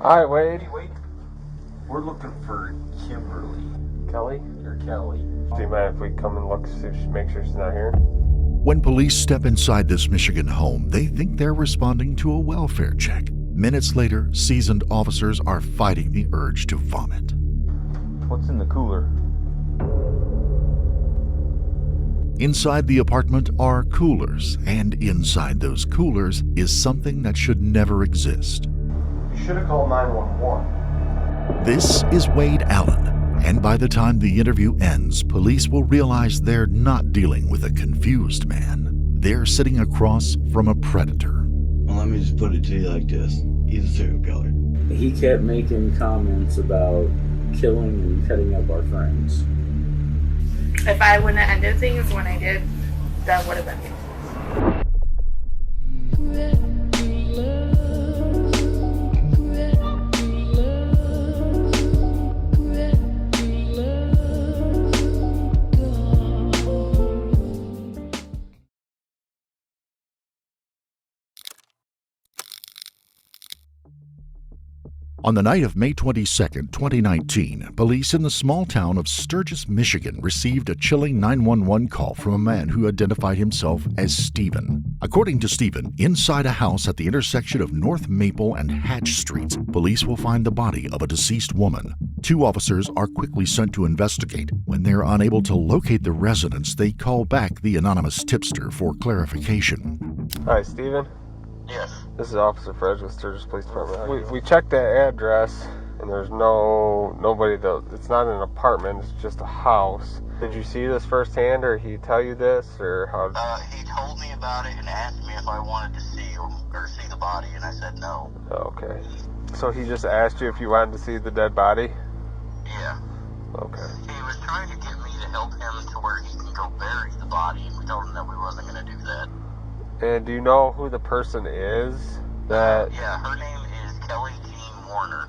Alright, Wade. Hey, Wade. We're looking for Kimberly. Kelly? Or Kelly. Do you mind if we come and look, make sure she's not here? When police step inside this Michigan home, they think they're responding to a welfare check. Minutes later, seasoned officers are fighting the urge to vomit. What's in the cooler? Inside the apartment are coolers, and inside those coolers is something that should never exist. You should have called 911. This is Wade Allen, and by the time the interview ends, police will realize they're not dealing with a confused man. They're sitting across from a predator. Well, let me just put it to you like this. He's a serial killer. He kept making comments about killing and cutting up our friends. If I wouldn't have ended things when I did, that would have been useless. On the night of May 22, 2019, police in the small town of Sturgis, Michigan received a chilling 911 call from a man who identified himself as Stephen. According to Stephen, inside a house at the intersection of North Maple and Hatch Streets, police will find the body of a deceased woman. Two officers are quickly sent to investigate. When they're unable to locate the residence, they call back the anonymous tipster for clarification. Hi, Stephen. Yes. This is Officer Fred with Sturgis Police Department. We checked that address, and there's nobody. It's not an apartment. It's just a house. Did you see this firsthand, or he tell you this, or how? He told me about it and asked me if I wanted to see or see the body, and I said no. Okay. So he just asked you if you wanted to see the dead body? Yeah. Okay. He was trying to get me to help him to where he can go bury the body, and we told him that we wasn't going to do that. And do you know who the person is that... Yeah, her name is Kelly Jean Warner.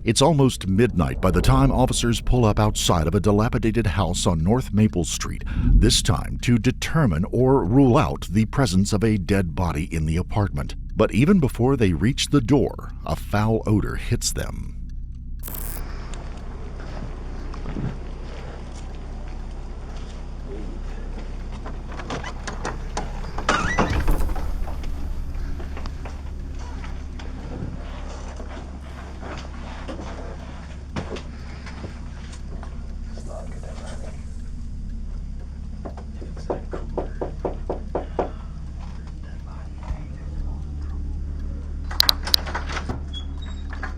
It's almost midnight by the time officers pull up outside of a dilapidated house on North Maple Street, this time to determine or rule out the presence of a dead body in the apartment. But even before they reach the door, a foul odor hits them.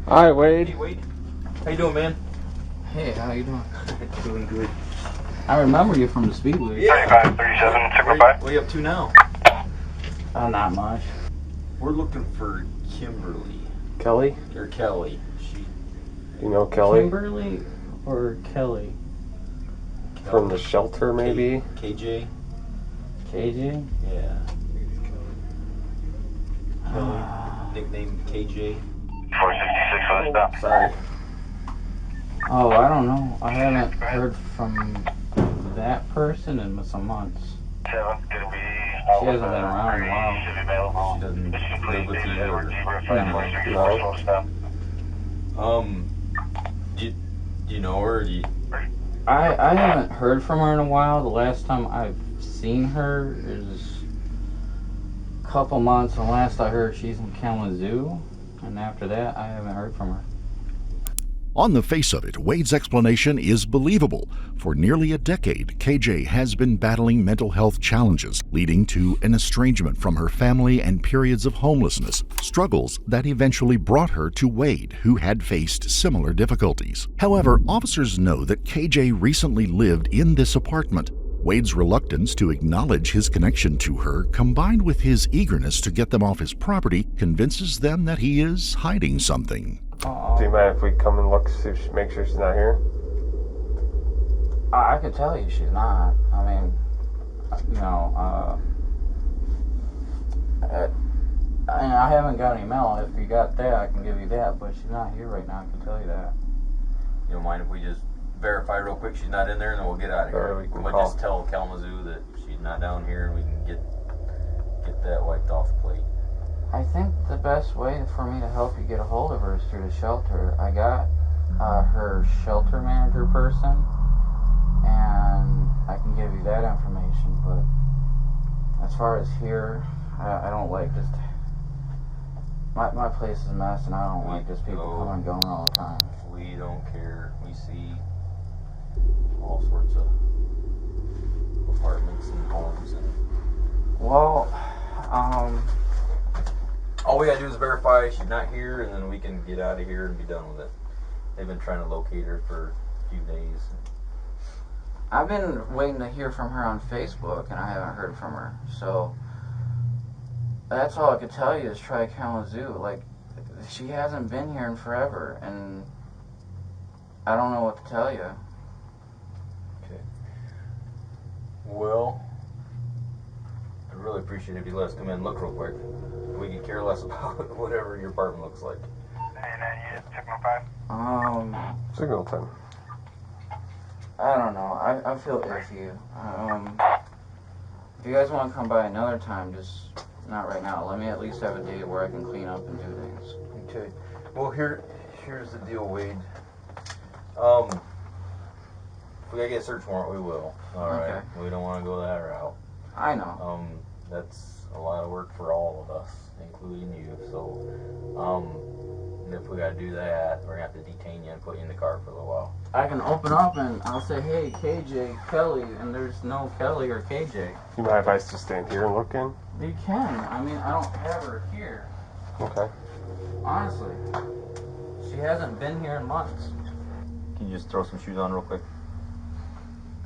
Alright, Wade. Hey, Wade. How you doing, man? Hey, how you doing? Doing good. I remember you from the Speedway. Yeah. 3537, Sigma 5. What are you up to now? Not much. We're looking for Kimberly. Kelly? Or Kelly. Do you know Kelly? Kimberly or Kelly? From the shelter, maybe? KJ? KJ? Yeah. Kelly. Nickname KJ. 466 on stop. Sorry. Oh, I don't know. I haven't heard from that person in some months. 7, gonna be... She hasn't been around in a while. Should be available. She doesn't live with you or... Do you know her? I haven't heard from her in a while. The last time I've seen her is a couple months, and last I heard she's in Kalamazoo, and after that I haven't heard from her. On the face of it, Wade's explanation is believable. For nearly a decade, KJ has been battling mental health challenges, leading to an estrangement from her family and periods of homelessness, struggles that eventually brought her to Wade, who had faced similar difficulties. However, officers know that KJ recently lived in this apartment. Wade's reluctance to acknowledge his connection to her, combined with his eagerness to get them off his property, convinces them that he is hiding something. Do you mind if we come and look, make sure she's not here? I can tell you she's not. I mean, you know, I haven't got any mail. If you got that, I can give you that, but she's not here right now, I can tell you that. You don't mind if we just verify real quick she's not in there, and then we'll get out of here. We'll just tell Kalamazoo that she's not down here, and we can get that wiped off the plate. I think the best way for me to help you get a hold of her is through the shelter. I got her shelter manager person, and I can give you that information, but as far as here, I don't like just... My place is a mess, and I don't like just people coming and going all the time. We don't care. We see all sorts of apartments and homes. Well, all we gotta do is verify she's not here, and then we can get out of here and be done with it. They've been trying to locate her for a few days. I've been waiting to hear from her on Facebook, and I haven't heard from her. So that's all I could tell you is try Kalamazoo. Like, she hasn't been here in forever, and I don't know what to tell you. Okay. Well, I'd really appreciate it if you let us come in and look real quick. We could care less about whatever your apartment looks like. Hey, you Signal 5? Signal 10. I don't know. I feel iffy. If you guys want to come by another time, just not right now. Let me at least have a day where I can clean up and do things. Okay. Well, here's the deal, Wade. If we gotta get a search warrant, we will. All right. Okay. We don't want to go that route. I know. That's a lot of work for all of us, including you. So, if we gotta do that, we're gonna have to detain you and put you in the car for a little while. I can open up and I'll say, hey, KJ, Kelly, and there's no Kelly or KJ. You mind if I just stand here and look in? You can. I mean, I don't have her here. Okay. Honestly. She hasn't been here in months. Can you just throw some shoes on real quick?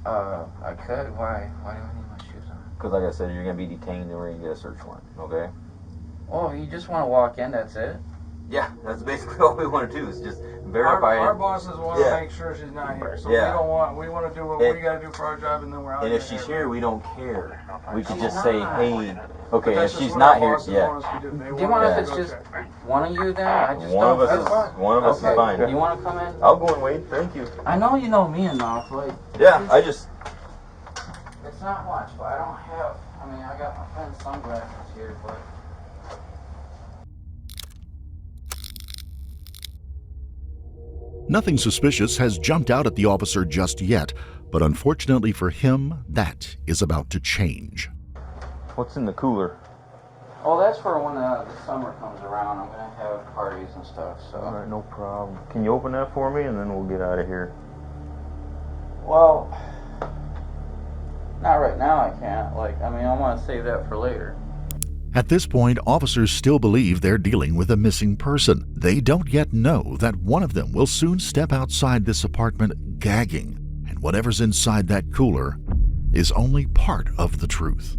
I could. Why? Why do I need my shoes on? Because like I said, you're gonna be detained and we're gonna get a search warrant, okay? Oh, you just want to walk in, that's it? Yeah, that's basically all we want to do is just verify Our it. bosses want to make sure she's not here. So we want to do what we got to do for our job, and then we're out. And if she's here, we don't care. We can just say, not. hey, okay, if she's not here, Do you want if it's just one of you then? I just one don't of us feel is one of us is fine. You want to come in? I'll go in, Wade. Thank you. I know you know me enough. Like, Yeah, I just. it's not much, but I don't have. I mean, I got my friend's sunglasses here, but. Nothing suspicious has jumped out at the officer just yet, but unfortunately for him, that is about to change. What's in the cooler? Oh, that's for when the summer comes around. I'm gonna have parties and stuff. So. All right, no problem. Can you open that for me, and then we'll get out of here. Well, not right now. I can't. I want to save that for later. At this point, officers still believe they're dealing with a missing person. They don't yet know that one of them will soon step outside this apartment gagging, and whatever's inside that cooler is only part of the truth.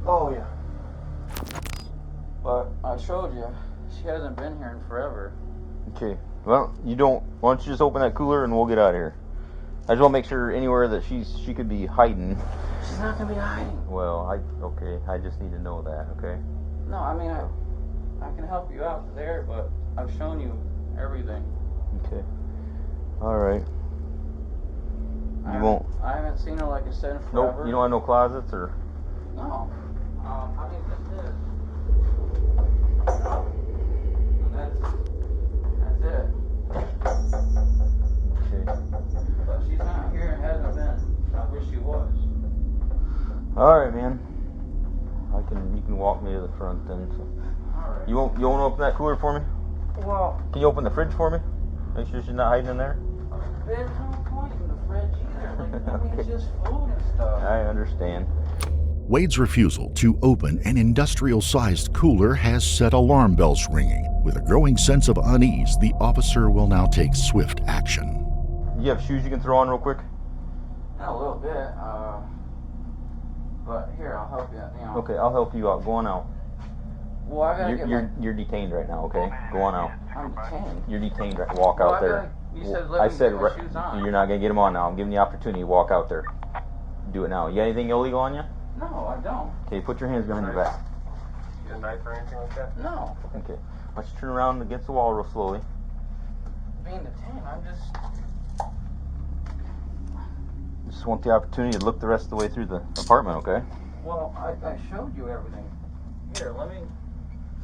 Oh, yeah. But I showed you, she hasn't been here in forever. Okay. Well, why don't you just open that cooler and we'll get out of here. I just want to make sure anywhere that she could be hiding. She's not gonna be hiding. Well, okay. I just need to know that, okay? No, I mean, I can help you out there, but I've shown you everything. Okay. All right. You won't. I haven't seen her, like I said, in forever. Nope. You don't have no closets or. No. I mean, just this. And that's it. Okay. But she's not here and hasn't been. I wish she was. All right, man. You can walk me to the front then. So. All right. You won't open that cooler for me? Well. Can you open the fridge for me? Make sure she's not hiding in there. There's no point in the fridge either. I mean, Okay. it's just food and stuff. I understand. Wade's refusal to open an industrial-sized cooler has set alarm bells ringing. With a growing sense of unease, the officer will now take swift action. You have shoes you can throw on real quick? A little bit. But here, I'll help you. Okay, I'll help you out. Go on out. Well, I gotta You're detained right now, okay? Go on out. I'm detained. You're detained right. Walk out there. You said I said get my shoes on. you're not gonna get them on now. I'm giving you the opportunity. Walk out there. Do it now. You got anything illegal on you? No, I don't. Okay, put your hands behind your back. You got a knife or anything like that? No. Okay. Why don't you turn around against the wall real slowly? Being detained, I'm just... just want the opportunity to look the rest of the way through the apartment, okay? Well, I showed you everything. Here, let me...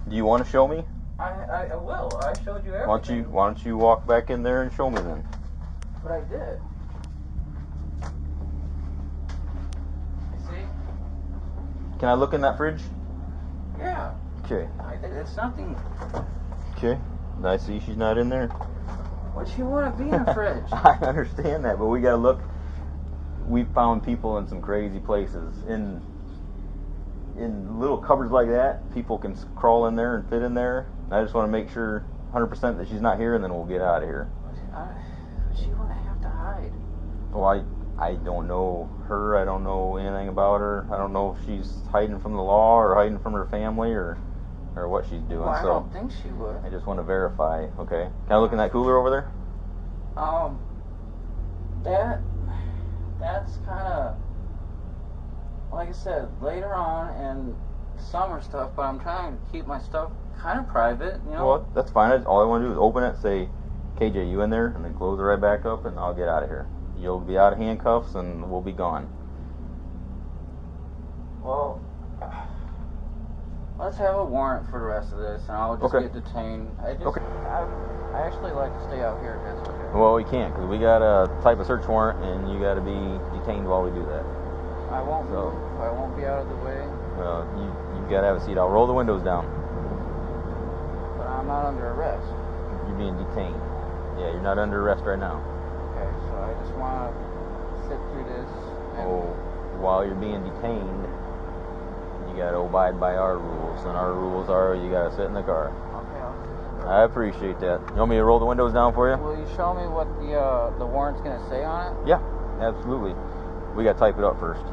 Do you want to show me? I will. I showed you everything. Why don't you walk back in there and show me then? But I did. See? Can I look in that fridge? Yeah. Okay. It's nothing... Okay. I see she's not in there. What you want to be in a fridge? I understand that, but we gotta look. We found people in some crazy places. In little cupboards like that, people can crawl in there and fit in there. I just want to make sure 100% that she's not here, and then we'll get out of here. She wouldn't have to hide. Well, I don't know her. I don't know anything about her. I don't know if she's hiding from the law or hiding from her family or what she's doing. Well, I so don't think she would. I just want to verify. Okay. Can I look in that cooler over there? That's kind of, like I said, later on and summer stuff, but I'm trying to keep my stuff kind of private, you know? Well, that's fine. All I want to do is open it, say, KJ, you in there, and then close it right back up, and I'll get out of here. You'll be out of handcuffs, and we'll be gone. Well, let's have a warrant for the rest of this, and I'll just get detained. I actually like to stay out here if that's okay. Well, we can't, because we got to type a search warrant, and you got to be detained while we do that. I won't move. I won't be out of the way. Well, you got to have a seat. I'll roll the windows down. But I'm not under arrest. You're being detained. Yeah, you're not under arrest right now. Okay, so I just want to sit through this. While you're being detained, you got to abide by our rules, and our rules are you got to sit in the car. Okay, I appreciate that. You want me to roll the windows down for you? Will you show me what the warrant's going to say on it? Yeah, absolutely. We got to type it up first.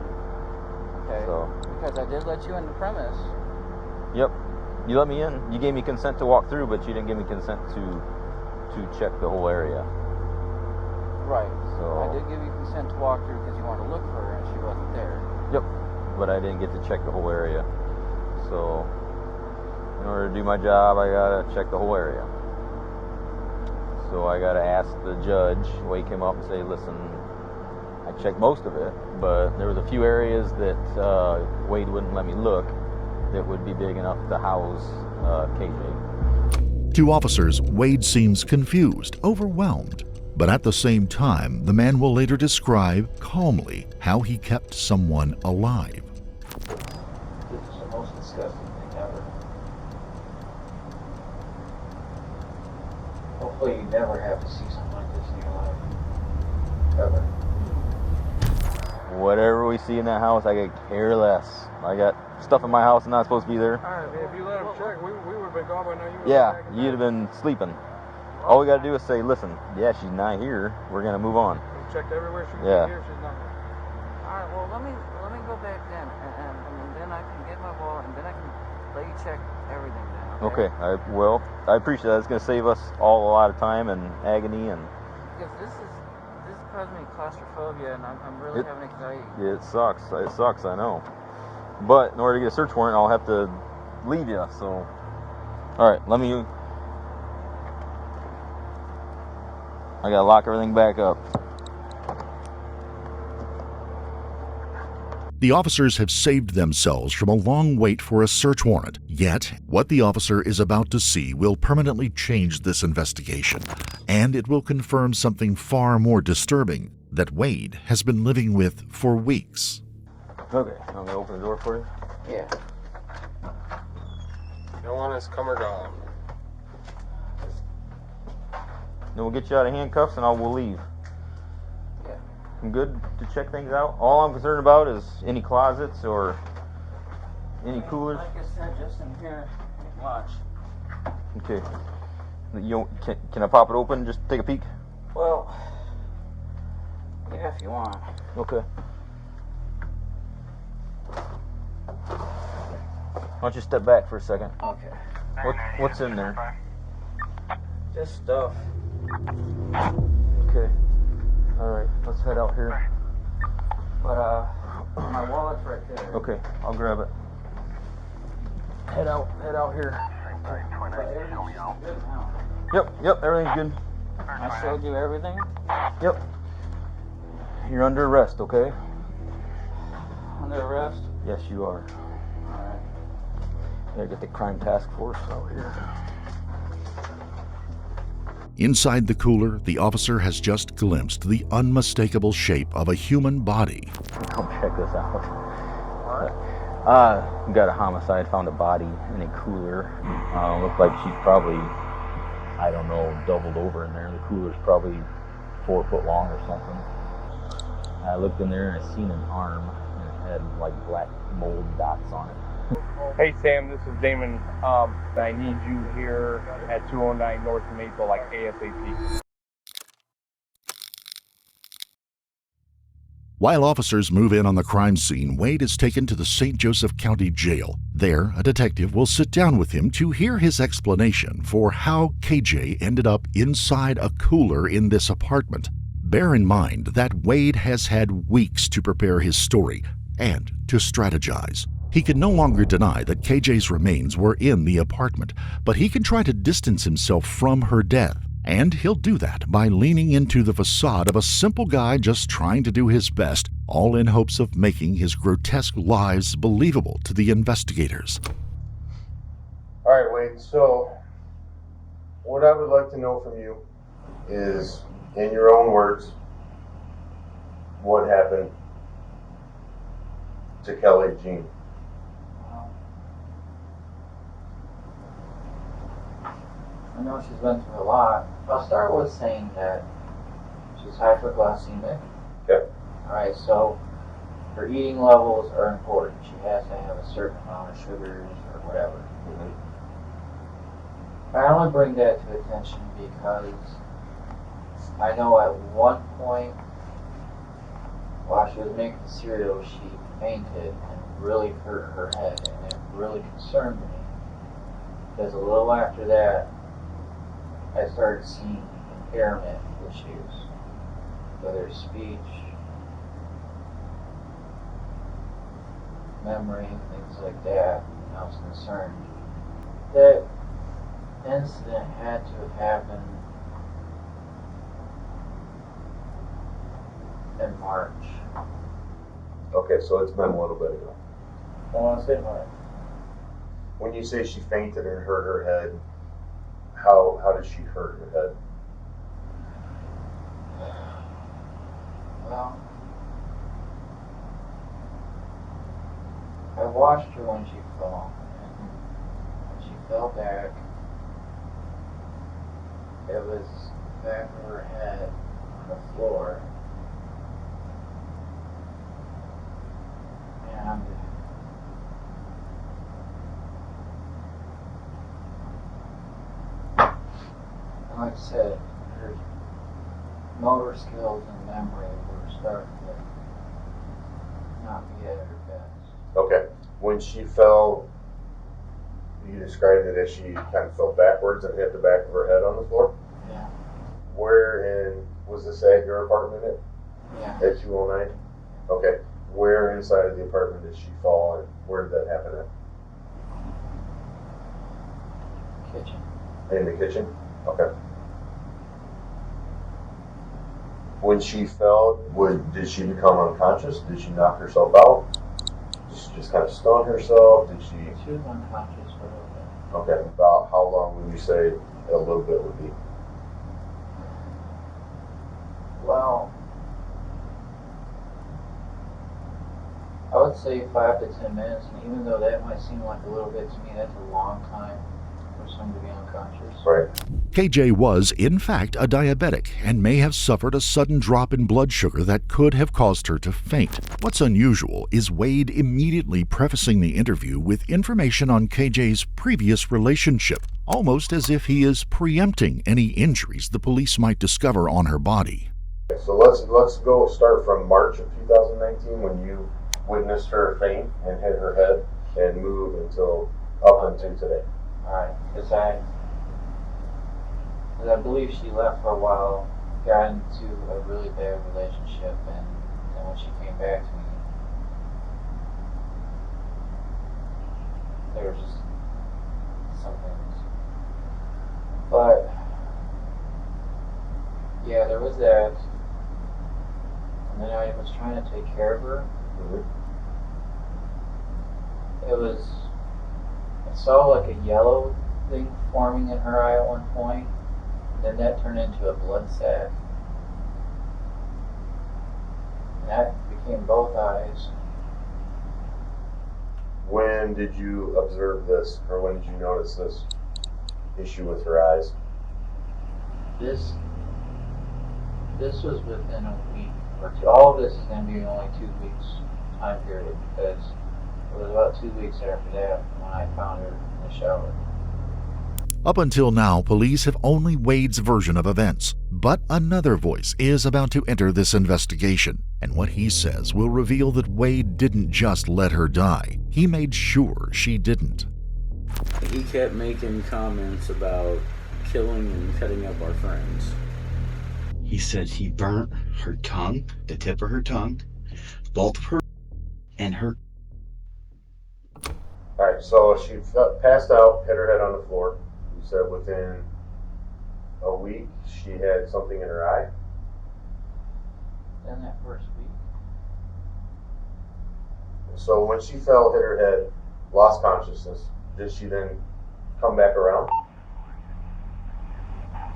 Okay. So. Because I did let you in the premise. Yep. You let me in. You gave me consent to walk through, but you didn't give me consent to check the whole area. Right. So. I did give you consent to walk through because you wanted to look for her and she wasn't there. Yep. But I didn't get to check the whole area. So, in order to do my job, I gotta check the whole area. So I gotta ask the judge, wake him up and say, listen, I checked most of it, but there was a few areas that Wade wouldn't let me look that would be big enough to house KJ. To officers, Wade seems confused, overwhelmed. But at the same time, the man will later describe calmly how he kept someone alive. This is the most disgusting thing ever. Hopefully you never have to see something like this in your life. Ever. Whatever we see in that house, I could care less. I got stuff in my house that's not supposed to be there. Alright, if you let him check, we would have been gone by now. Yeah, you'd have been sleeping. All we got to do is say, listen, yeah, she's not here. We're going to move on. We checked everywhere. She's Yeah. here. She's not here. All right. Well, let me go back then, and then I can get my ball, and then I can let you check everything then. Okay. I appreciate that. It's going to save us all a lot of time and agony and. Because this caused me claustrophobia, and I'm really having anxiety. Yeah, it sucks. It sucks. I know. But in order to get a search warrant, I'll have to leave you. So, all right. I gotta lock everything back up. The officers have saved themselves from a long wait for a search warrant. Yet, what the officer is about to see will permanently change this investigation. And it will confirm something far more disturbing that Wade has been living with for weeks. Okay, I'm gonna open the door for you. Yeah. You don't want us come or gone. Then we'll get you out of handcuffs and we'll leave. Yeah. I'm good to check things out. All I'm concerned about is any closets or any coolers. Like I said, just in here. Watch. Okay. Can I pop it open? Just take a peek. Well, yeah, if you want. Okay. Why don't you step back for a second? Okay. What's in there? Just stuff. Okay. All right. Let's head out here. But my wallet's right there. Okay. I'll grab it. Head out here. Yep. Everything's good. I showed you everything? Yep. You're under arrest, okay? Under arrest? Yes, you are. Alright. Gotta get the crime task force out here. Inside the cooler, the officer has just glimpsed the unmistakable shape of a human body. Come check this out. We got a homicide, found a body in a cooler. Looked like she's probably, I don't know, doubled over in there. The cooler's probably 4 foot long or something. I looked in there and I seen an arm and it had like black mold dots on it. Hey Sam, this is Damon. I need you here at 209 North Maple, like ASAP. While officers move in on the crime scene, Wade is taken to the St. Joseph County Jail. There, a detective will sit down with him to hear his explanation for how KJ ended up inside a cooler in this apartment. Bear in mind that Wade has had weeks to prepare his story and to strategize. He can no longer deny that KJ's remains were in the apartment, but he can try to distance himself from her death. And he'll do that by leaning into the facade of a simple guy just trying to do his best, all in hopes of making his grotesque lies believable to the investigators. All right, Wade, so what I would like to know from you is, in your own words, what happened to Kelly Jean? I know she's been through a lot. I'll start with saying that she's hyperglycemic. Okay. Alright, so her eating levels are important. She has to have a certain amount of sugars or whatever. I only bring that to attention because I know at one point while she was making the cereal, she fainted and really hurt her head, and it really concerned me. Because a little after that, I started seeing impairment issues, whether it's speech, memory, things like that, and I was concerned. That incident had to have happened in March. Okay, so it's been a little bit ago. I want to say March. When you say she fainted and hurt her head, how did she hurt her head? Well, I watched her when she fell, and when she fell back, it was the back of her head on the floor, and like I said, her motor skills and memory were starting to not be at her best. Okay. When she fell, you described it as she kind of fell backwards and hit the back of her head on the floor? Yeah. Where in, was this at your apartment Yeah. at 209? Okay. Where inside of the apartment did she fall and where did that happen at? Kitchen. In the kitchen? Okay. When she fell, did she become unconscious? Did she knock herself out? Did she just kind of stun herself? Did she? She was unconscious for a little bit. Okay. About how long would you say a little bit would be? Well, I would say 5 to 10 minutes, and even though that might seem like a little bit to me, that's a long time for someone to be unconscious. Right. KJ was, in fact, a diabetic and may have suffered a sudden drop in blood sugar that could have caused her to faint. What's unusual is Wade immediately prefacing the interview with information on KJ's previous relationship, almost as if he is preempting any injuries the police might discover on her body. Okay, so let's go start from March of 2019 when you witnessed her faint and hit her head and move up until today. Alright, because I believe she left for a while, got into a really bad relationship, and then when she came back to me, there was just some things. But, yeah, there was that. And then I care of her. I saw like a yellow thing forming in her eye at one point. Then that turned into a blood sac. And that became both eyes. When did you observe this, or when did you notice this issue with her eyes? This was within a week or two. All of this is going to be only 2 weeks time period, because it was about 2 weeks after that when I found her in the shower. Up until now, police have only Wade's version of events, but another voice is about to enter this investigation, and what he says will reveal that Wade didn't just let her die. He made sure she didn't. He kept making comments about killing and cutting up our friends. He said he burnt her tongue, the tip of her tongue, both of her, and her. Alright, so she passed out, hit her head on the floor. You said within a week she had something in her eye? In that first week. So when she fell, hit her head, lost consciousness, did she then come back around?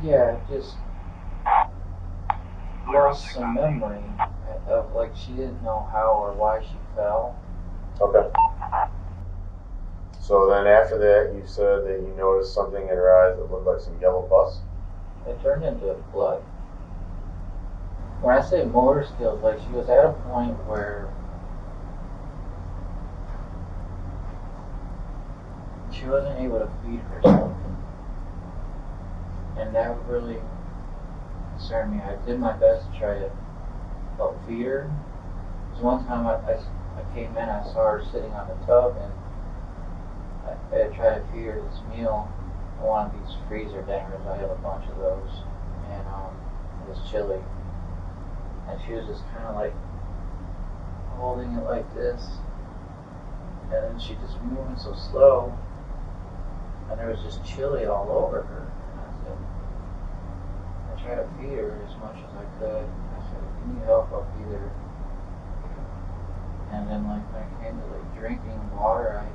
Yeah, just lost some memory of, like, she didn't know how or why she fell. Okay. So then after that, you said that you noticed something in her eyes that looked like some yellow pus? It turned into blood. When I say motor skills, like, she was at a point where she wasn't able to feed herself. And that really concerned me. I did my best to try to help feed her. Because one time I came in, I saw her sitting on the tub, and I tried to feed her this meal. One of these freezer dingers, I have a bunch of those, and it was chili. And she was just kind of like holding it like this, and then she just moving so slow, and there was just chili all over her. I tried to feed her as much as I could. I said, if you need help, I'll feed her. And then, like, when it came to, like, drinking water,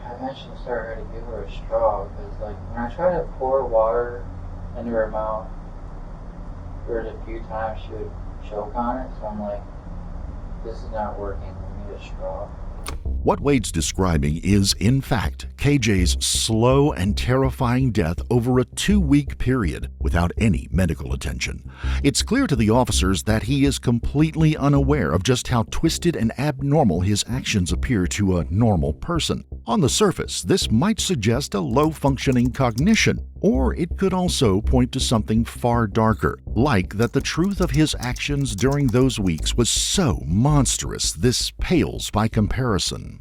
I eventually started to give her a straw, because, like, when I tried to pour water into her mouth, there was a few times she would choke on it, so I'm like, this is not working, we need a straw. What Wade's describing is, in fact, KJ's slow and terrifying death over a 2-week period without any medical attention. It's clear to the officers that he is completely unaware of just how twisted and abnormal his actions appear to a normal person. On the surface, this might suggest a low-functioning cognition, or it could also point to something far darker, like that the truth of his actions during those weeks was so monstrous this pales by comparison.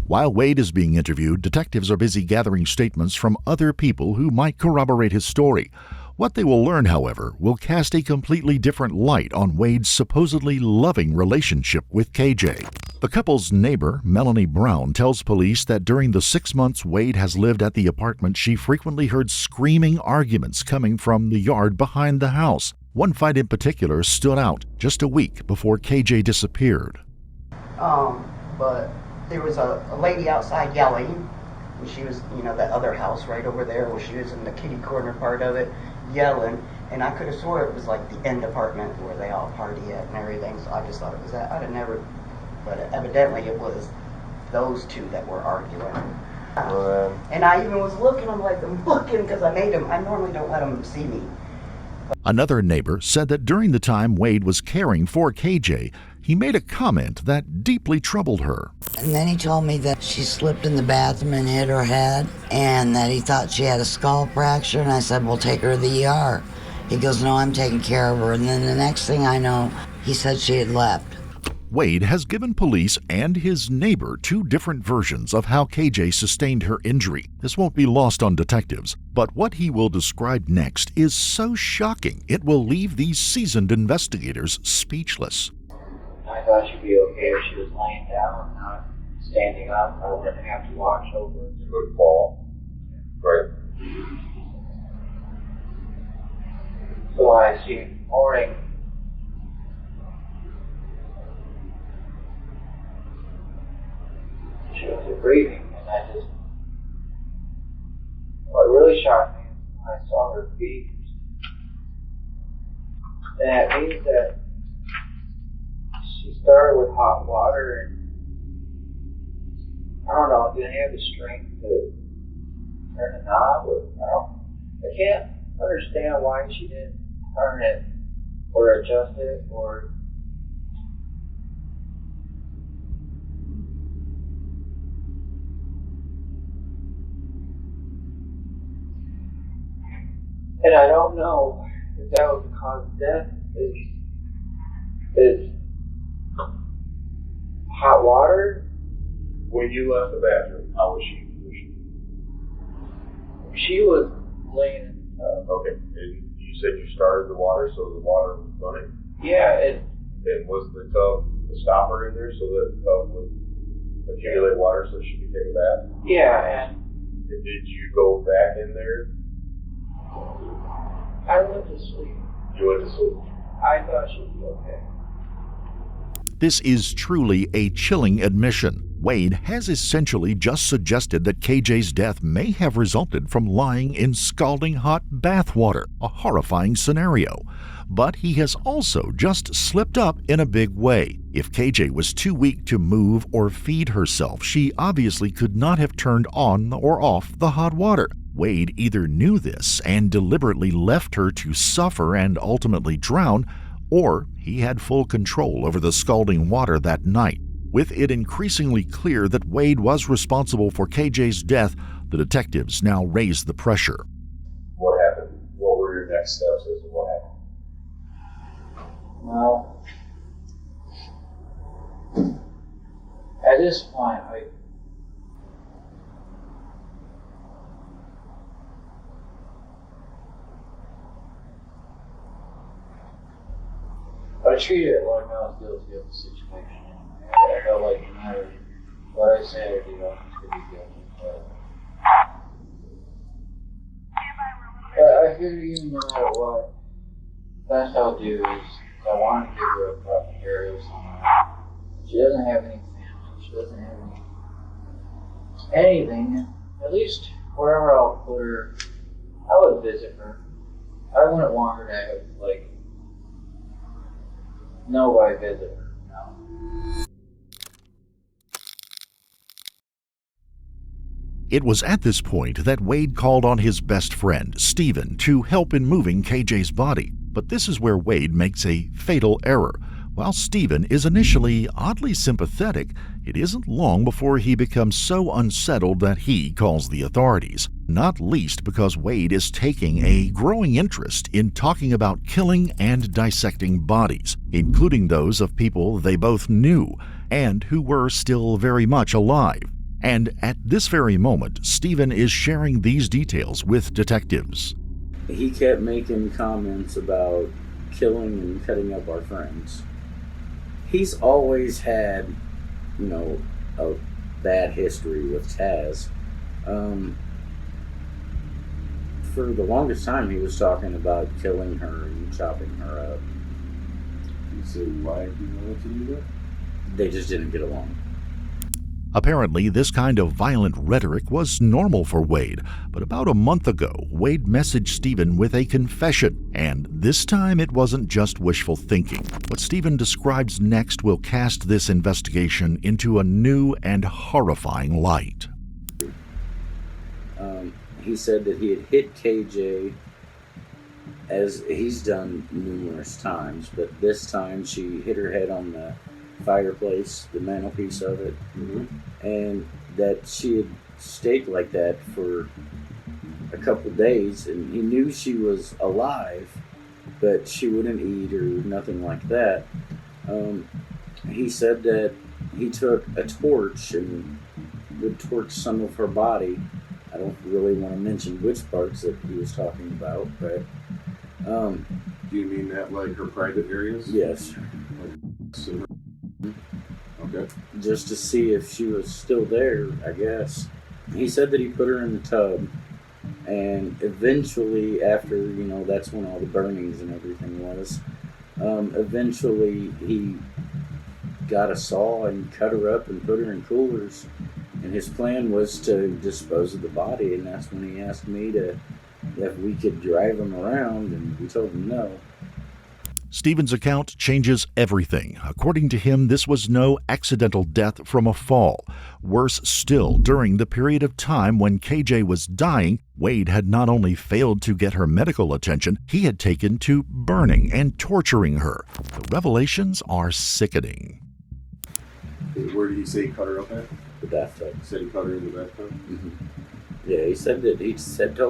While Wade is being interviewed, detectives are busy gathering statements from other people who might corroborate his story. What they will learn, however, will cast a completely different light on Wade's supposedly loving relationship with KJ. The couple's neighbor, Melanie Brown, tells police that during the 6 months Wade has lived at the apartment, she frequently heard screaming arguments coming from the yard behind the house. One fight in particular stood out just a week before KJ disappeared. But there was a lady outside yelling, and she was, that other house right over there where she was in the kitty corner part of it, yelling, and I could have swore it was like the end apartment where they all party at and everything, so I just thought it was that. I'd have never, but evidently it was those two that were arguing. And I even was looking, I'm looking because I normally don't let them see me. Another neighbor said that during the time Wade was caring for KJ, he made a comment that deeply troubled her. And then he told me that she slipped in the bathroom and hit her head, and that he thought she had a skull fracture, and I said, well, take her to the ER. He goes, no, I'm taking care of her. And then the next thing I know, he said she had left. Wade has given police and his neighbor 2 different versions of how KJ sustained her injury. This won't be lost on detectives, but what he will describe next is so shocking it will leave these seasoned investigators speechless. I thought she'd be okay if she was laying down, not standing up. I wouldn't have to watch over her. She would fall. Right. So I see morning, to breathing, and what really shocked me is when I saw her feet. And that means that she started with hot water, and I don't know, did they have the strength to turn the knob? I can't understand why she didn't turn it or adjust it or. And I don't know if that was the cause of death. Is hot water? When you left the bathroom, how was she positioned? She was laying in the tub. Okay. And you said you started the water, so the water was running? Yeah. And was the tub the stopper in there so that the tub would accumulate water so she could take a bath? Yeah, and did you go back in there? I went to sleep. You went to sleep? I thought she'd be okay. This is truly a chilling admission. Wade has essentially just suggested that KJ's death may have resulted from lying in scalding hot bath water, a horrifying scenario. But he has also just slipped up in a big way. If KJ was too weak to move or feed herself, she obviously could not have turned on or off the hot water. Wade either knew this and deliberately left her to suffer and ultimately drown, or he had full control over the scalding water that night. With it increasingly clear that Wade was responsible for KJ's death, the detectives now raised the pressure. What happened? What were your next steps as to what happened? Well, at this point, I treated it like I was guilty of the situation. I felt like no matter what I said or did, I was going to be guilty. But I figured even no matter what, the best I'll do is I want to give her a proper burial somewhere. She doesn't have any family. She doesn't have anything. At least wherever I'll put her, I would visit her. I wouldn't want her to have, nobody visit her, It was at this point that Wade called on his best friend, Stephen, to help in moving KJ's body. But this is where Wade makes a fatal error. While Stephen is initially oddly sympathetic, it isn't long before he becomes so unsettled that he calls the authorities, not least because Wade is taking a growing interest in talking about killing and dissecting bodies, including those of people they both knew and who were still very much alive. And at this very moment, Stephen is sharing these details with detectives. He kept making comments about killing and cutting up our friends. He's always had, a bad history with Taz. For the longest time, he was talking about killing her and chopping her up. So why did you want to do that? They just didn't get along. Apparently, this kind of violent rhetoric was normal for Wade, but about a month ago, Wade messaged Stephen with a confession, and this time it wasn't just wishful thinking. What Stephen describes next will cast this investigation into a new and horrifying light. He said that he had hit KJ, as he's done numerous times, but this time she hit her head on the fireplace, the mantelpiece of it, and that she had stayed like that for a couple days, and he knew she was alive, but she wouldn't eat or nothing like that. He said that he took a torch and would torch some of her body. I don't really want to mention which parts that he was talking about, but do you mean that like her private areas? Yes. Okay. Just to see if she was still there, I guess. He said that he put her in the tub, and eventually, after, that's when all the burnings and everything was, eventually he got a saw and cut her up and put her in coolers And his plan was to dispose of the body, and that's when he asked me if we could drive him around, and we told him no. Stephen's account changes everything. According to him, this was no accidental death from a fall. Worse still, during the period of time when KJ was dying, Wade had not only failed to get her medical attention, he had taken to burning and torturing her. The revelations are sickening. Where did he say he cut her up at? The bathtub. He said he cut her in the bathtub? Mm-hmm. Yeah, he told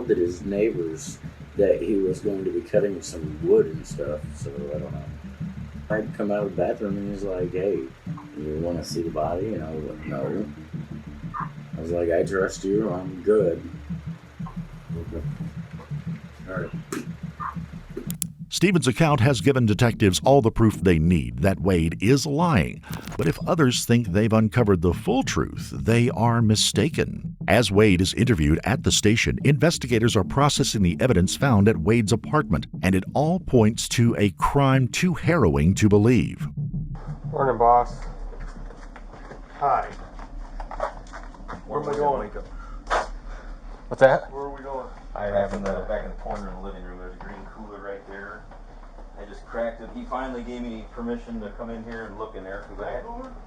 that his neighbors that he was going to be cutting some wood and stuff, so I don't know. I'd come out of the bathroom and he's like, hey, you want to see the body? And I was like, no. I was like, I trust you, I'm good. Okay. All right. Stephen's account has given detectives all the proof they need that Wade is lying. But if others think they've uncovered the full truth, they are mistaken. As Wade is interviewed at the station, investigators are processing the evidence found at Wade's apartment, and it all points to a crime too harrowing to believe. Morning, boss. Hi. Where am I going? What's that? Where are we going? Back in the corner in the living room. There's a green cooler right there. I just cracked it. He finally gave me permission to come in here and look in there.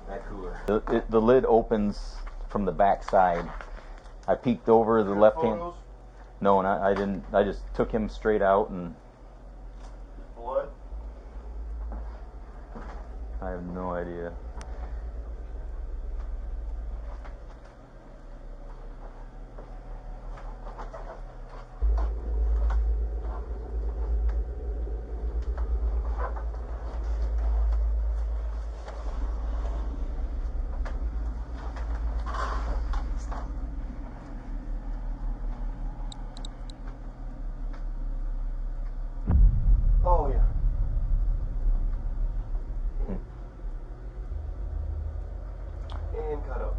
That cooler? The lid opens from the back side. I peeked over the left hand. No, and I didn't. I just took him straight out and. Blood? I have no idea. Oh, yeah. And cut up.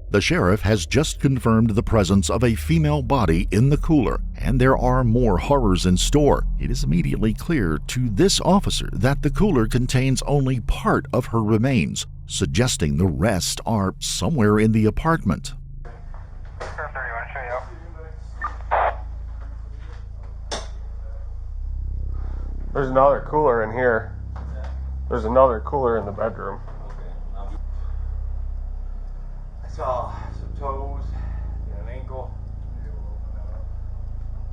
The sheriff has just confirmed the presence of a female body in the cooler, and there are more horrors in store. It is immediately clear to this officer that the cooler contains only part of her remains, suggesting the rest are somewhere in the apartment. There's another cooler in here. There's another cooler in the bedroom. I saw some toes and an ankle.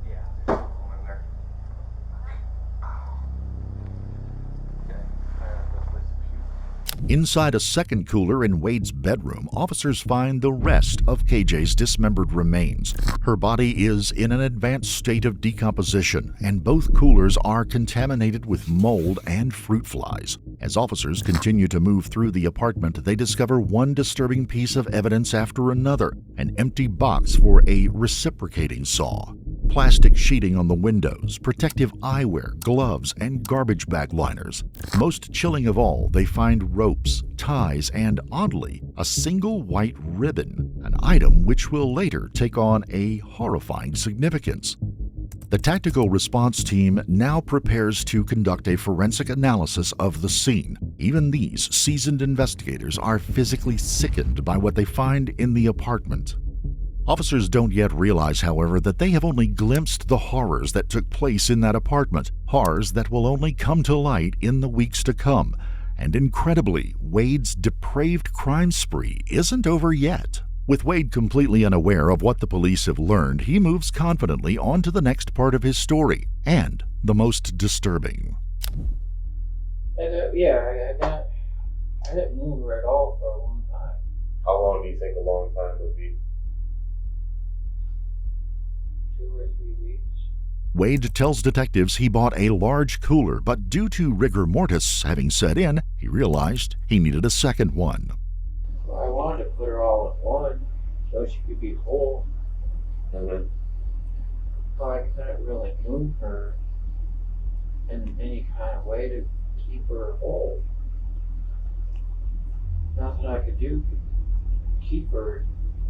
Yeah, there's one in there. Inside a second cooler in Wade's bedroom, officers find the rest of KJ's dismembered remains. Her body is in an advanced state of decomposition, and both coolers are contaminated with mold and fruit flies. As officers continue to move through the apartment, they discover one disturbing piece of evidence after another: an empty box for a reciprocating saw, plastic sheeting on the windows, protective eyewear, gloves, and garbage bag liners. Most chilling of all, they find ropes, ties, and, oddly, a single white ribbon, an item which will later take on a horrifying significance. The tactical response team now prepares to conduct a forensic analysis of the scene. Even these seasoned investigators are physically sickened by what they find in the apartment. Officers don't yet realize, however, that they have only glimpsed the horrors that took place in that apartment, horrors that will only come to light in the weeks to come. And incredibly, Wade's depraved crime spree isn't over yet. With Wade completely unaware of what the police have learned, he moves confidently on to the next part of his story, and the most disturbing. I didn't move her at all for a long time. How long do you think a long time would be? 2 or 3 weeks. Wade tells detectives he bought a large cooler, but due to rigor mortis having set in, he realized he needed a second one. Well, I wanted to put her all in one so she could be whole. Mm-hmm. But I couldn't really move her in any kind of way to keep her whole. Nothing I could do to keep her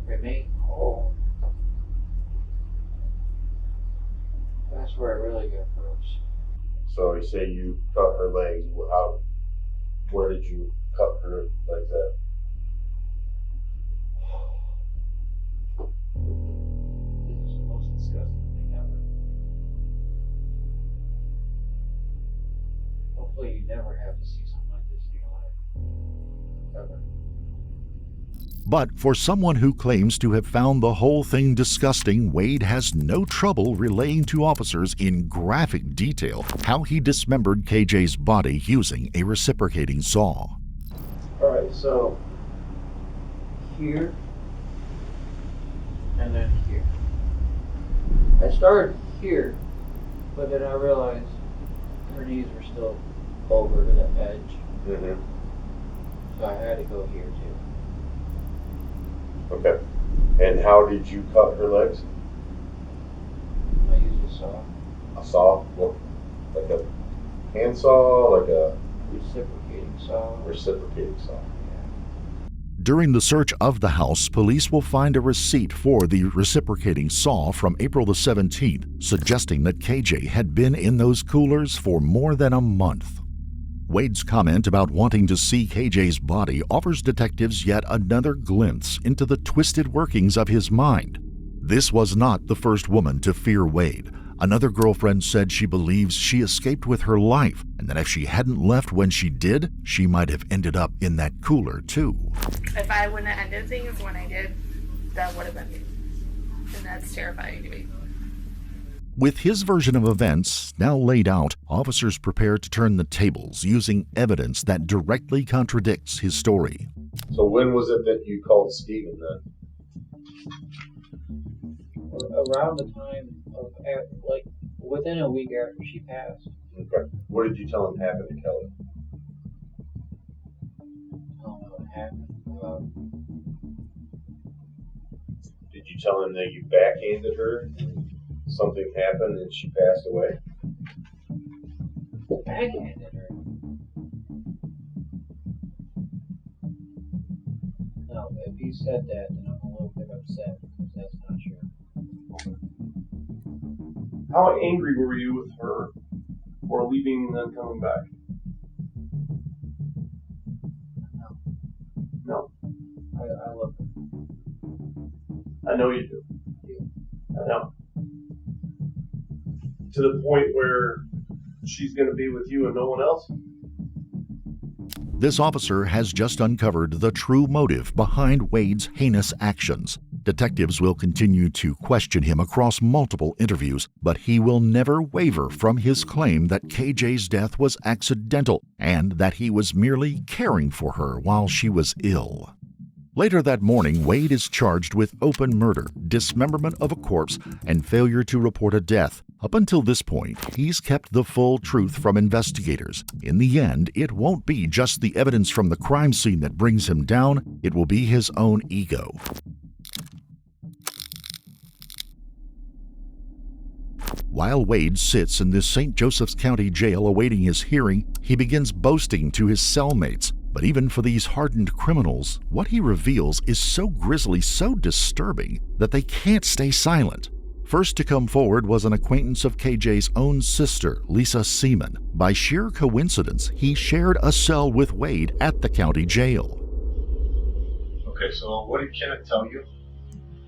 remain whole. That's where it really got gross. So you say you cut her legs. Where did you cut her like that? Well, you never have to see something like this in your life. Ever. But for someone who claims to have found the whole thing disgusting, Wade has no trouble relaying to officers in graphic detail how he dismembered KJ's body using a reciprocating saw. Alright, so here and then here. I started here, but then I realized her knees were still over to the edge. Mm-hmm. So I had to go here too. Okay. And how did you cut her legs? I used a saw. A saw? What? Like a hand saw? Like a Reciprocating saw. reciprocating saw? During the search of the house, police will find a receipt for the reciprocating saw from April the 17th, suggesting that KJ had been in those coolers for more than a month. Wade's comment about wanting to see KJ's body offers detectives yet another glimpse into the twisted workings of his mind. This was not the first woman to fear Wade. Another girlfriend said she believes she escaped with her life, and that if she hadn't left when she did, she might have ended up in that cooler too. If I wouldn't have ended things when I did, that would have been me. And that's terrifying to me. With his version of events now laid out, officers prepare to turn the tables using evidence that directly contradicts his story. So when was it that you called Steven then? Around the time of, like, within a week after she passed. Okay. What did you tell him happened to Kelly? I don't know what happened. Did you tell him that you backhanded her? Something happened and she passed away? Backhanded her? No, if he said that, then I'm a little bit upset because that's not true. How angry were you with her for leaving and then coming back? No. I love her. I know you do. I know. To the point where she's going to be with you and no one else? This officer has just uncovered the true motive behind Wade's heinous actions. Detectives will continue to question him across multiple interviews, but he will never waver from his claim that KJ's death was accidental and that he was merely caring for her while she was ill. Later that morning, Wade is charged with open murder, dismemberment of a corpse, and failure to report a death. Up until this point, he's kept the full truth from investigators. In the end, it won't be just the evidence from the crime scene that brings him down, it will be his own ego. While Wade sits in the St. Joseph's County Jail awaiting his hearing, he begins boasting to his cellmates. But even for these hardened criminals, what he reveals is so grisly, so disturbing, that they can't stay silent. First to come forward was an acquaintance of KJ's own sister, Lisa Seaman. By sheer coincidence, he shared a cell with Wade at the county jail. Okay, so what did Kenneth tell you?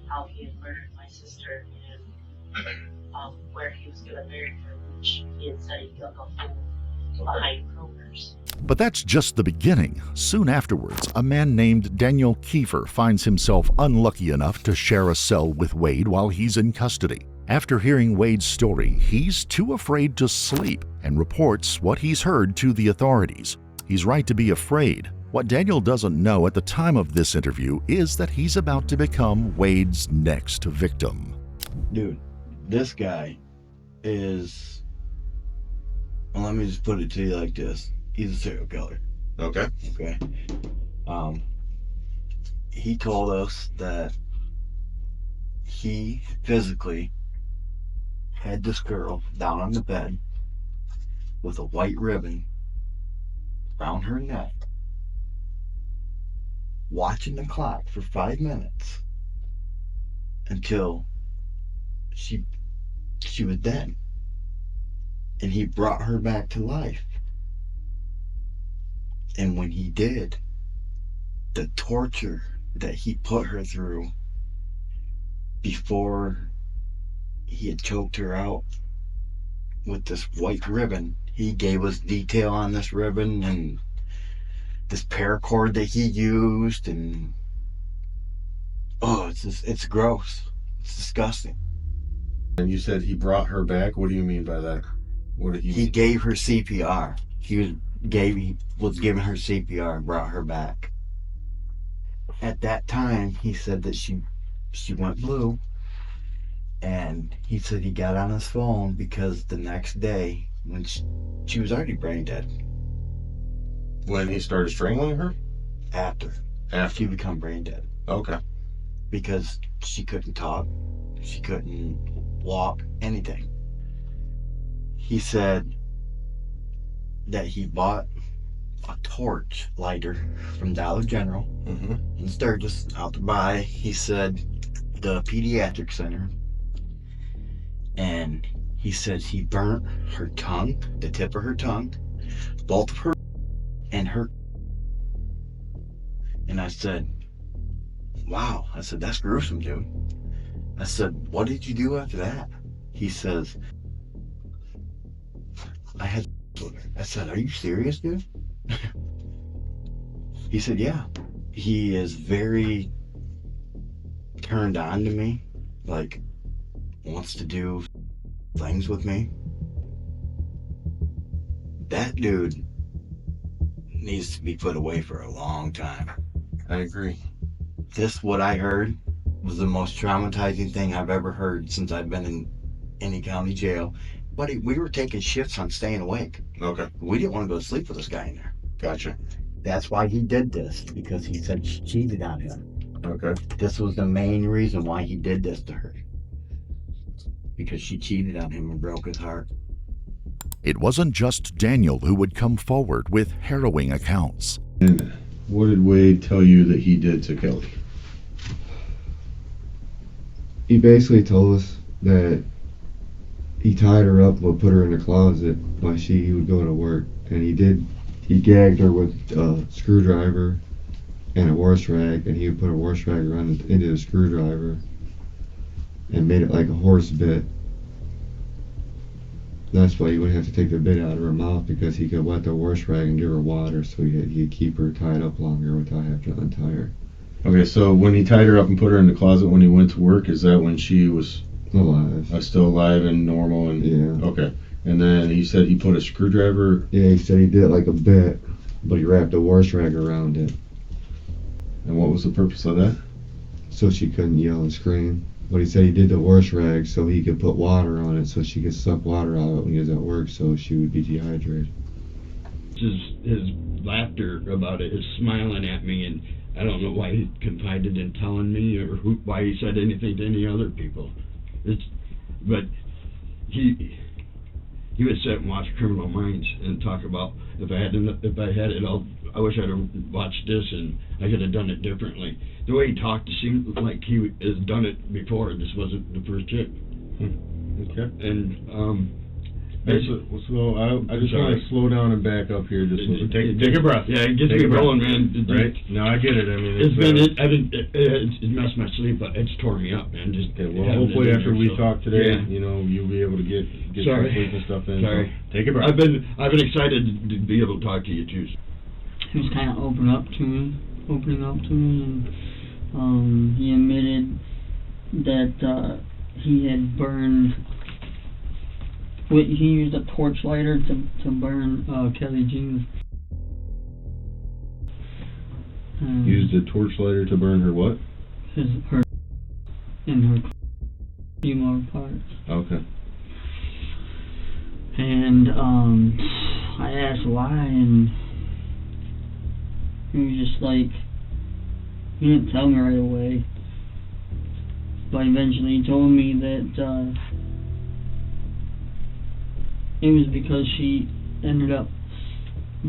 How he had murdered my sister and where he was going to marry her, which he had said he dug a hole behind Kroger's. But that's just the beginning. Soon afterwards, a man named Daniel Kiefer finds himself unlucky enough to share a cell with Wade while he's in custody. After hearing Wade's story, he's too afraid to sleep and reports what he's heard to the authorities. He's right to be afraid. What Daniel doesn't know at the time of this interview is that he's about to become Wade's next victim. Dude, this guy is... Well, let me just put it to you like this. He's a serial killer. Okay. Okay. He told us that he physically had this girl down on the bed with a white ribbon around her neck, watching the clock for 5 minutes until she was dead. And he brought her back to life. And when he did, the torture that he put her through before he had choked her out with this white ribbon, He gave us detail on this ribbon and this paracord that he used, and it's gross. It's disgusting. And you said he brought her back. What do you mean by that? What did he gave her CPR. He was giving her CPR and brought her back. At that time, he said that she went blue, and he said he got on his phone because the next day, when she was already brain dead. When he started strangling her? After she become brain dead. Okay. Because she couldn't talk, she couldn't walk, anything. He said that he bought a torch lighter from Dollar General in Sturgis, out to buy, he said, the pediatric center. And he said he burnt her tongue, the tip of her tongue, both of her, and her. And I said, wow. I said, that's gruesome, dude. I said, what did you do after that? He says, I had with her. I said, are you serious, dude? He said, yeah. He is very turned on to me, like wants to do things with me. That dude needs to be put away for a long time. I agree. This, what I heard, was the most traumatizing thing I've ever heard since I've been in any county jail. But we were taking shifts on staying awake. Okay. We didn't want to go to sleep with this guy in there. Gotcha. That's why he did this, because he said she cheated on him. Okay. This was the main reason why he did this to her. Because she cheated on him and broke his heart. It wasn't just Daniel who would come forward with harrowing accounts. And what did Wade tell you that he did to Kelly? He basically told us that he tied her up and put her in a closet while he would go to work. And he gagged her with a screwdriver and a wash rag, and he would put a wash rag around into the screwdriver and made it like a horse bit. That's why he wouldn't have to take the bit out of her mouth, because he could wet the wash rag and give her water, so he'd keep her tied up longer without having to untie her. Okay, so when he tied her up and put her in the closet when he went to work, is that when she was alive? Still alive and normal? And yeah. Okay. And then he said he put a screwdriver. Yeah, he said he did it like a bit, but he wrapped a wash rag around it. And what was the purpose of that? So she couldn't yell and scream. But he said he did the wash rag so he could put water on it, so she could suck water out when he was at work, so she would be dehydrated. His laughter about it, his smiling at me, and I don't know why he confided in telling me, or why he said anything to any other people. But he would sit and watch Criminal Minds and talk about, if I had it all, I wish I'd have watched this and I could have done it differently. The way he talked, it seemed like he has done it before. This wasn't the first hit. Okay. And I just want to slow down and back up here. Just take a breath. Yeah, it gets me going, man. Right? No, I get it. I mean, it messed my sleep, but it's tore me up, man. Just well, hopefully after we talk today, you'll be able to get some sleep and stuff in. Sorry. So take a breath. I've been excited to be able to talk to you too. He was kind of opening up to me, and he admitted that he had burned. He used a torch lighter to burn Kelly Jean. Used a torch lighter to burn her what? Her female parts. Okay. And I asked why, and he was just like, he didn't tell me right away. But eventually he told me that it was because she ended up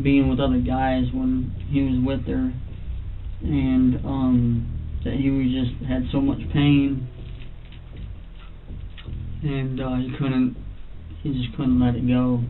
being with other guys when he was with her, and that he had so much pain, and he just couldn't let it go.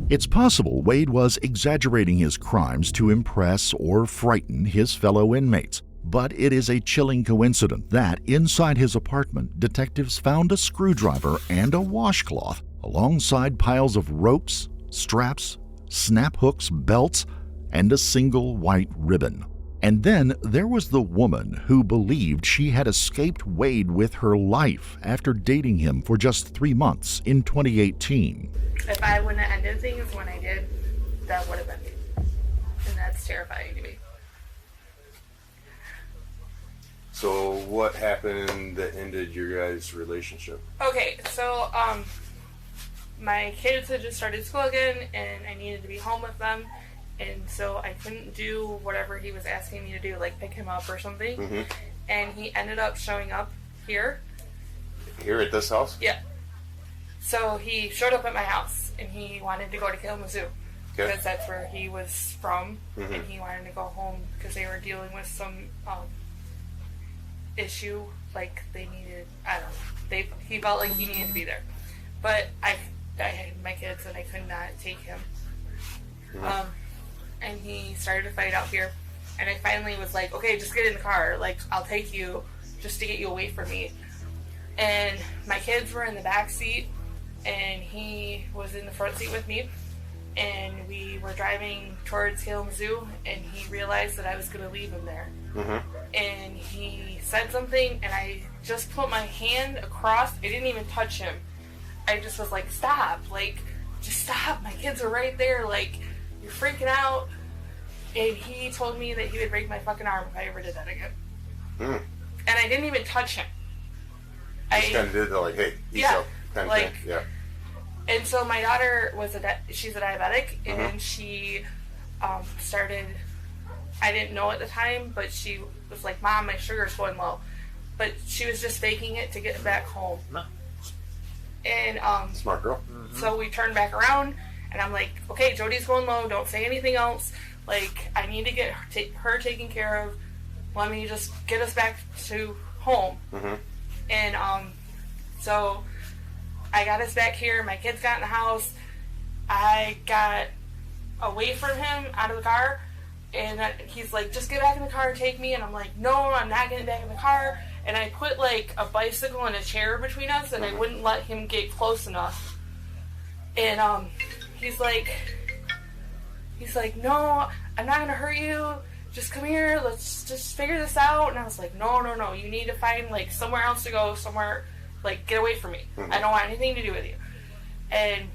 It's possible Wade was exaggerating his crimes to impress or frighten his fellow inmates. But it is a chilling coincidence that inside his apartment, detectives found a screwdriver and a washcloth, alongside piles of ropes, straps, snap hooks, belts, and a single white ribbon. And then there was the woman who believed she had escaped Wade with her life after dating him for just 3 months in 2018. If I wouldn't have ended things when I did, that would have been me. And that's terrifying to me. So what happened that ended your guys' relationship? Okay, so my kids had just started school again, and I needed to be home with them. And so I couldn't do whatever he was asking me to do, like pick him up or something. Mm-hmm. And he ended up showing up here. Here at this house? Yeah. So he showed up at my house, and he wanted to go to Kalamazoo. Okay. Because that's where he was from. Mm-hmm. And he wanted to go home because they were dealing with some issue. Like they needed, I don't know. He felt like he needed to be there. But I had my kids, and I could not take him. Mm-hmm. And he started to fight out here, and I finally was like, okay, just get in the car, like I'll take you just to get you away from me. And my kids were in the back seat, and he was in the front seat with me, and we were driving towards Kalamazoo, and he realized that I was going to leave him there. Mm-hmm. And he said something, and I just put my hand across. I didn't even touch him. I just was like, stop, like just stop, my kids are right there, like you're freaking out. And he told me that he would break my fucking arm if I ever did that again. Mm. And I didn't even touch him. Just kind of did the like, hey, ease up kind of thing. Yeah. And so my daughter was she's a diabetic, Mm-hmm. and she started. I didn't know at the time, but she was like, "Mom, my sugar's going low," but she was just faking it to get back home. And smart girl. So we turned back around, and I'm like, "Okay, Jody's going low. Don't say anything else. Like, I need to get her taken care of. Let me just get us back to home." Mm-hmm. And so I got us back here. My kids got in the house. I got away from him, out of the car, and he's like, "Just get back in the car and take me." And I'm like, "No, I'm not getting back in the car." And I put like a bicycle and a chair between us, and I wouldn't let him get close enough. And he's like, "No, I'm not gonna hurt you. Just come here. Let's just figure this out." And I was like, no. You need to find like somewhere else to go, somewhere, like get away from me. I don't want anything to do with you. And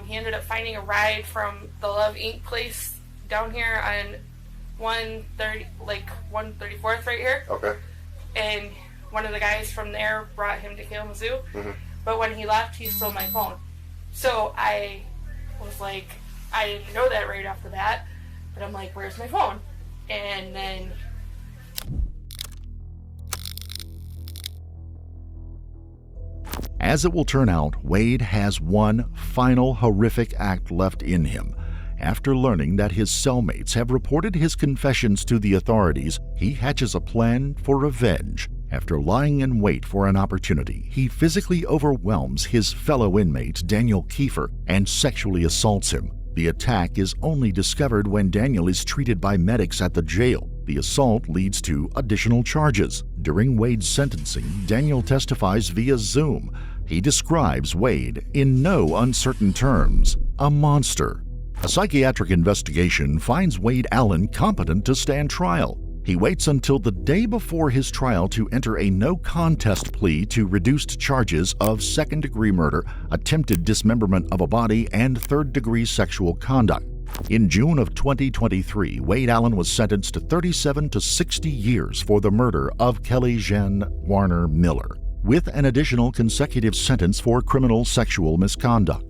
he ended up finding a ride from the Love Inc. place down here on 134th right here. Okay. And one of the guys from there brought him to Kalamazoo. Mm-hmm. But when he left, he stole my phone. So I was like, I didn't know that right off the bat, but I'm like, where's my phone? And then As it will turn out, Wade has one final horrific act left in him. After learning that his cellmates have reported his confessions to the authorities, he hatches a plan for revenge. After lying in wait for an opportunity, he physically overwhelms his fellow inmate, Daniel Kiefer, and sexually assaults him. The attack is only discovered when Daniel is treated by medics at the jail. The assault leads to additional charges. During Wade's sentencing, Daniel testifies via Zoom. He describes Wade, in no uncertain terms, a monster. A psychiatric investigation finds Wade Allen competent to stand trial. He waits until the day before his trial to enter a no-contest plea to reduced charges of second-degree murder, attempted dismemberment of a body, and third-degree sexual conduct. In June of 2023, Wade Allen was sentenced to 37 to 60 years for the murder of Kelly Jen Warner Miller, with an additional consecutive sentence for criminal sexual misconduct.